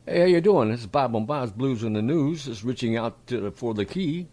Hey, how you doing? This is Bob on Bob's Blues in the News. Just reaching out for the key.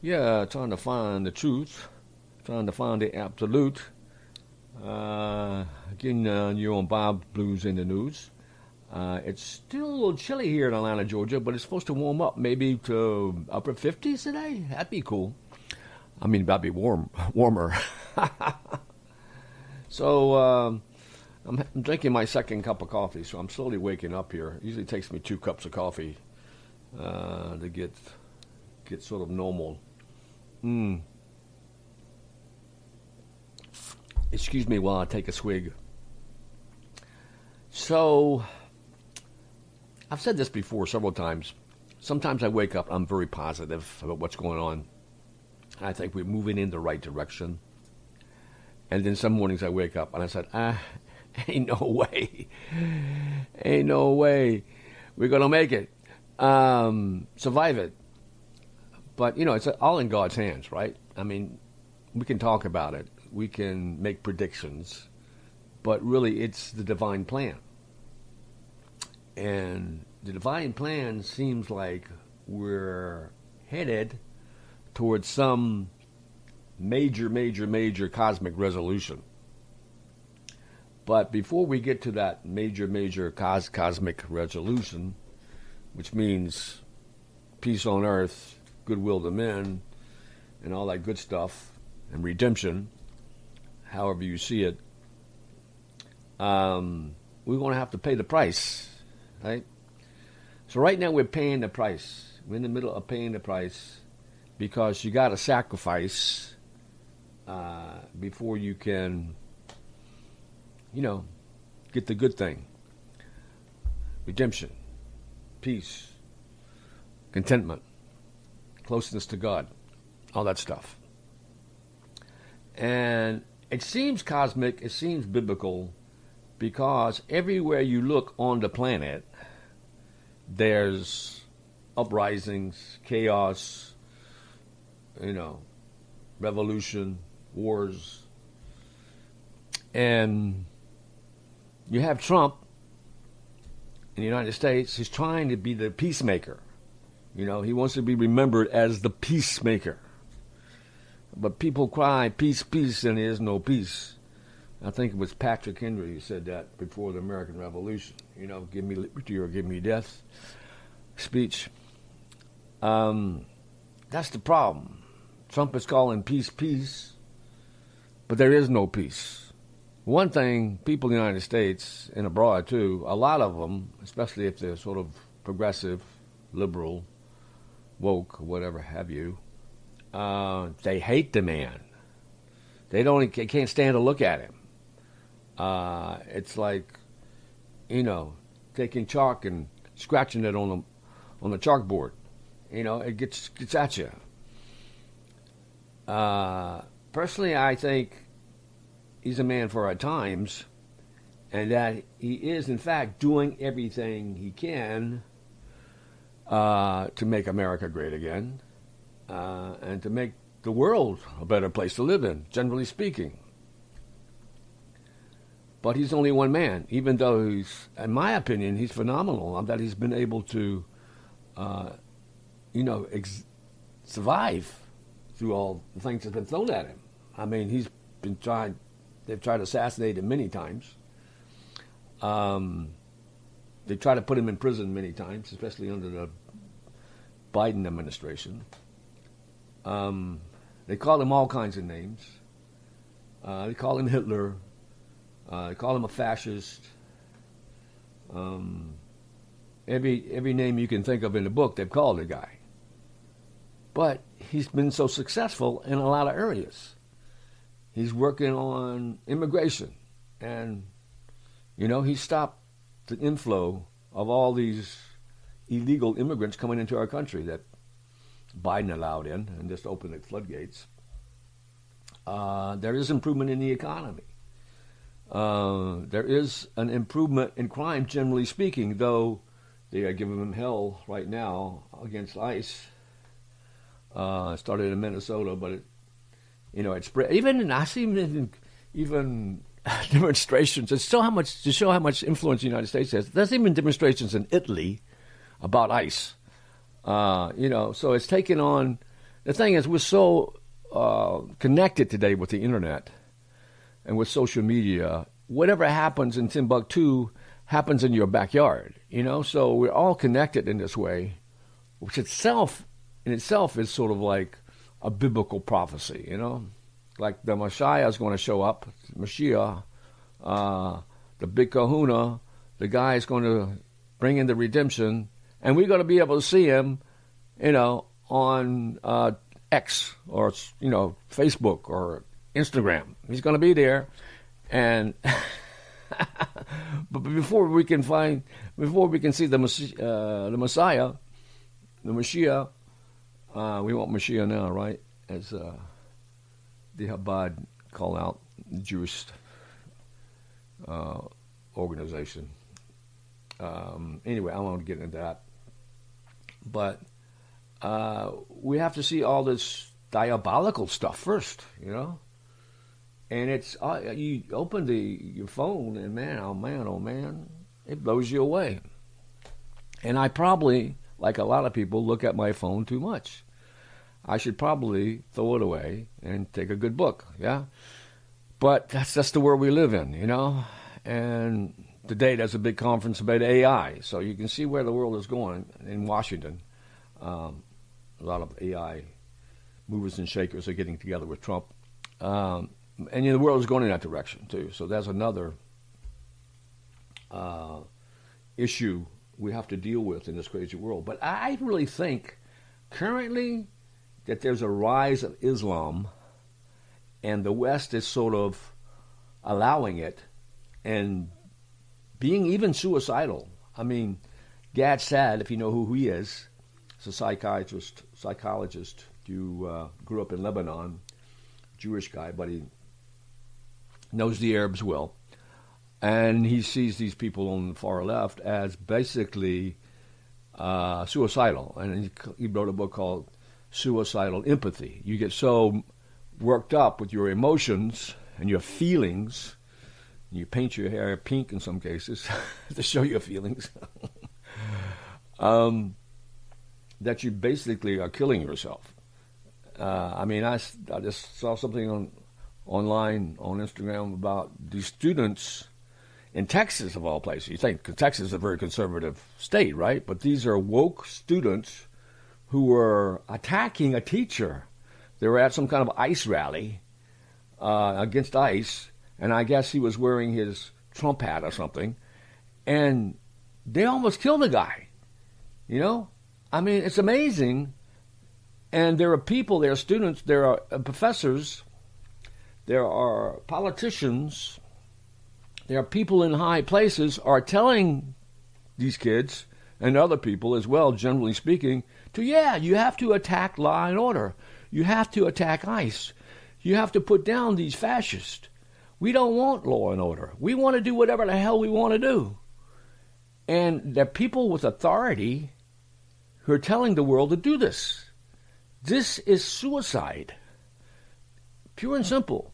Yeah, trying to find the truth, trying to find the absolute. Again, you're on Bob's Blues in the News. It's still a little chilly here in Atlanta, Georgia, but it's supposed to warm up maybe to upper 50s today. That'd be cool. I mean, that'd be warmer. So, I'm drinking my second cup of coffee, so I'm slowly waking up here. It usually takes me 2 cups of coffee to get sort of normal. Mm. Excuse me while I take a swig. So, I've said this before several times. Sometimes I wake up, I'm very positive about what's going on. I think we're moving in the right direction. And then some mornings I wake up and I said, ain't no way. Ain't no way we're going to make it. Survive it. But, it's all in God's hands, right? I mean, we can talk about it. We can make predictions. But really, it's the divine plan. And the divine plan seems like we're headed towards some major cosmic resolution. But before we get to that major cosmic resolution, which means peace on earth, goodwill to men, and all that good stuff, and redemption, however you see it, we're going to have to pay the price, right? So right now we're paying the price. We're in the middle of paying the price because you got to sacrifice before you can, get the good thing. Redemption, peace, contentment, closeness to God, all that stuff. And it seems cosmic, it seems biblical, because everywhere you look on the planet, there's uprisings, chaos, revolution, wars. And you have Trump in the United States. He's trying to be the peacemaker. He wants to be remembered as the peacemaker. But people cry, peace, peace, and there is no peace. I think it was Patrick Henry who said that before the American Revolution. Give me liberty or give me death speech. That's the problem. Trump is calling peace, peace, but there is no peace. One thing, people in the United States and abroad too, a lot of them, especially if they're sort of progressive, liberal, woke, whatever have you, they hate the man. They can't stand to look at him. It's like, taking chalk and scratching it on the chalkboard. It gets at you. Personally, I think he's a man for our times, and that he is, in fact, doing everything he can to make America great again, and to make the world a better place to live in, generally speaking. But he's only one man, even though he's, in my opinion, he's phenomenal, that he's been able to, survive through all the things that's been thrown at him. I mean, they've tried to assassinate him many times. They tried to put him in prison many times, especially under the Biden administration. They called him all kinds of names. They called him Hitler. They call him a fascist. Every name you can think of in the book, they've called the guy. But he's been so successful in a lot of areas. He's working on immigration. And, he stopped the inflow of all these illegal immigrants coming into our country that Biden allowed in and just opened the floodgates. There is improvement in the economy. There is an improvement in crime, generally speaking, though they are giving him hell right now against ICE. It started in Minnesota, but it spread. I see even demonstrations. It's to show how much influence the United States has. There's even demonstrations in Italy about ICE. So it's taken on. The thing is, we're so connected today with the internet and with social media. Whatever happens in Timbuktu happens in your backyard. So we're all connected in this way, which in itself is sort of like a biblical prophecy. Like the Messiah is going to show up, Mashiach, the big kahuna, the guy is going to bring in the redemption, and we're going to be able to see him, on X or, Facebook or Instagram. He's going to be there, and but before we can see the Messiah, the Mashiach, we want Mashiach now, right? As the Chabad call out, the Jewish organization. Anyway, I won't get into that. But we have to see all this diabolical stuff first, And it's you open your phone and oh man, it blows you away. And I probably, like a lot of people, look at my phone too much. I should probably throw it away and take a good book, yeah? But that's just the world we live in, And today there's a big conference about AI, so you can see where the world is going in Washington. A lot of AI movers and shakers are getting together with Trump. And the world is going in that direction, too. So that's another issue we have to deal with in this crazy world. But I really think currently that there's a rise of Islam, and the West is sort of allowing it and being even suicidal. I mean, Gad Saad, if you know who he is a psychologist who grew up in Lebanon, Jewish guy, but he knows the Arabs well. And he sees these people on the far left as basically suicidal. And he wrote a book called Suicidal Empathy. You get so worked up with your emotions and your feelings, and you paint your hair pink in some cases to show your feelings, that you basically are killing yourself. I just saw something online on Instagram about these students in Texas, of all places. You think, because Texas is a very conservative state, right? But these are woke students who were attacking a teacher. They were at some kind of ICE rally against ICE, and I guess he was wearing his Trump hat or something, and they almost killed the guy. It's amazing. And there are people, there are students, there are professors, there are politicians, there are people in high places are telling these kids and other people as well, generally speaking, you have to attack law and order. You have to attack ICE. You have to put down these fascists. We don't want law and order. We want to do whatever the hell we want to do. And there are people with authority who are telling the world to do this. This is suicide. Pure and simple.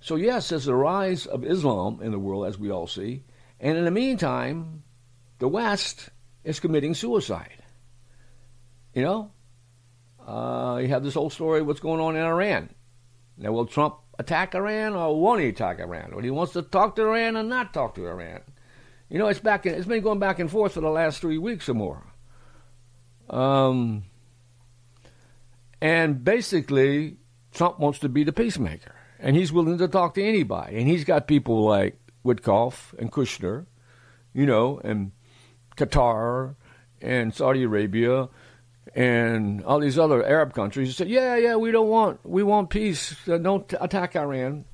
So yes, there's a rise of Islam in the world, as we all see. And in the meantime, the West is committing suicide. You have this whole story of what's going on in Iran. Now, will Trump attack Iran or won't he attack Iran? Or he wants to talk to Iran and not talk to Iran? It's been going back and forth for the last 3 weeks or more. And basically, Trump wants to be the peacemaker. And he's willing to talk to anybody. And he's got people like Witkoff and Kushner, and Qatar and Saudi Arabia and all these other Arab countries who say, we want peace. Don't attack Iran.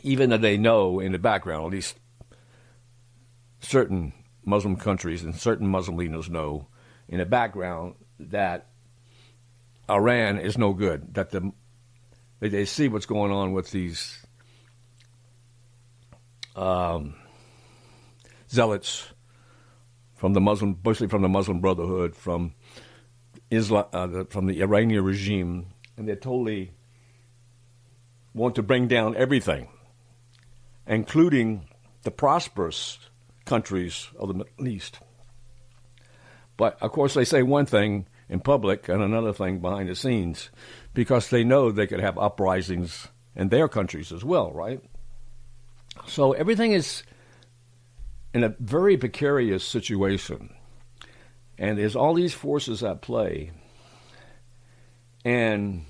Even though they know in the background, at least certain Muslim countries and certain Muslim leaders know in the background that Iran is no good, that they see what's going on with these zealots from the Muslim, mostly from the Muslim Brotherhood, from Islam, from the Iranian regime, and they totally want to bring down everything. including the prosperous countries of the Middle East. But, of course, they say one thing in public and another thing behind the scenes because they know they could have uprisings in their countries as well, right? So everything is in a very precarious situation. And there's all these forces at play. And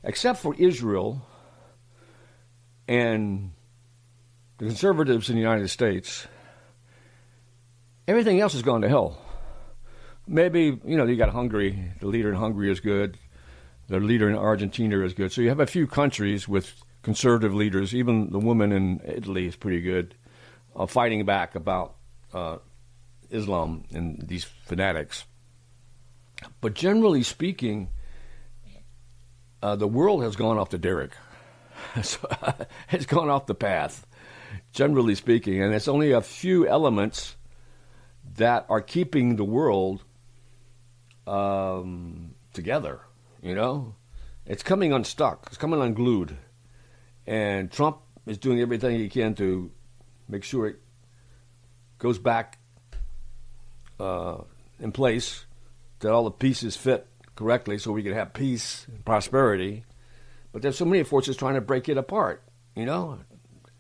except for Israel and the conservatives in the United States, everything else has gone to hell. Maybe, you got Hungary. The leader in Hungary is good. The leader in Argentina is good. So you have a few countries with conservative leaders. Even the woman in Italy is pretty good, fighting back about Islam and these fanatics. But generally speaking, the world has gone off the derrick. It's gone off the path, generally speaking. And it's only a few elements that are keeping the world together, It's coming unstuck. It's coming unglued. And Trump is doing everything he can to make sure it goes back in place, that all the pieces fit correctly so we can have peace and prosperity. But there's so many forces trying to break it apart,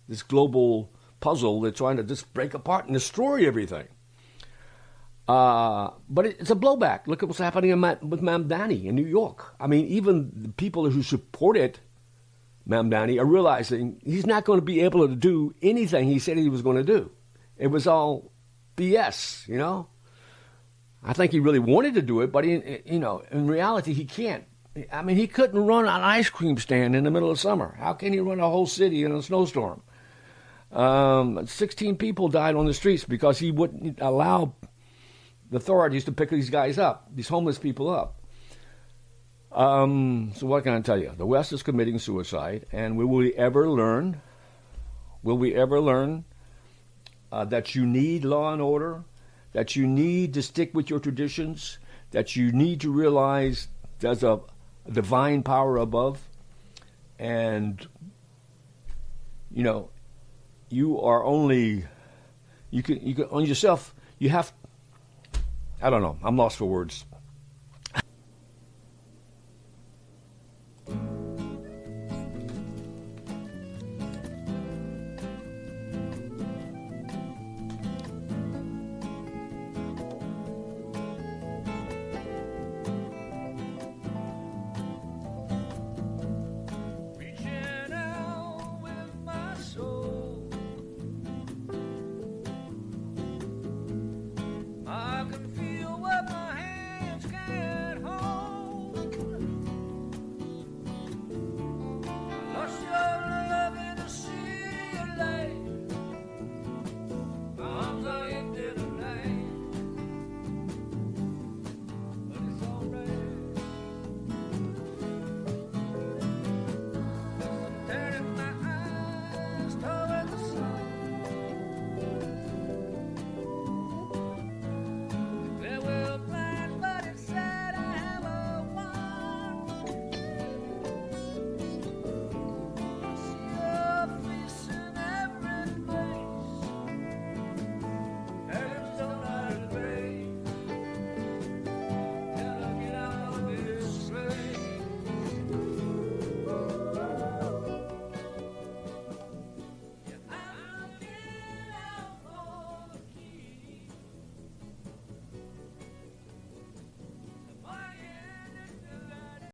This global puzzle, they're trying to just break apart and destroy everything. But it's a blowback. Look at what's happening with Mamdani in New York. I mean, even the people who supported Mamdani are realizing he's not going to be able to do anything he said he was going to do. It was all BS, I think he really wanted to do it, but in reality, he can't. I mean, he couldn't run an ice cream stand in the middle of summer. How can he run a whole city in a snowstorm? 16 people died on the streets because he wouldn't allow the authorities to pick these guys up, these homeless people up. So what can I tell you? The West is committing suicide, and will we ever learn that you need law and order, that you need to stick with your traditions, that you need to realize there's a divine power above, and you are only you can on yourself. You have. I don't know. I'm lost for words.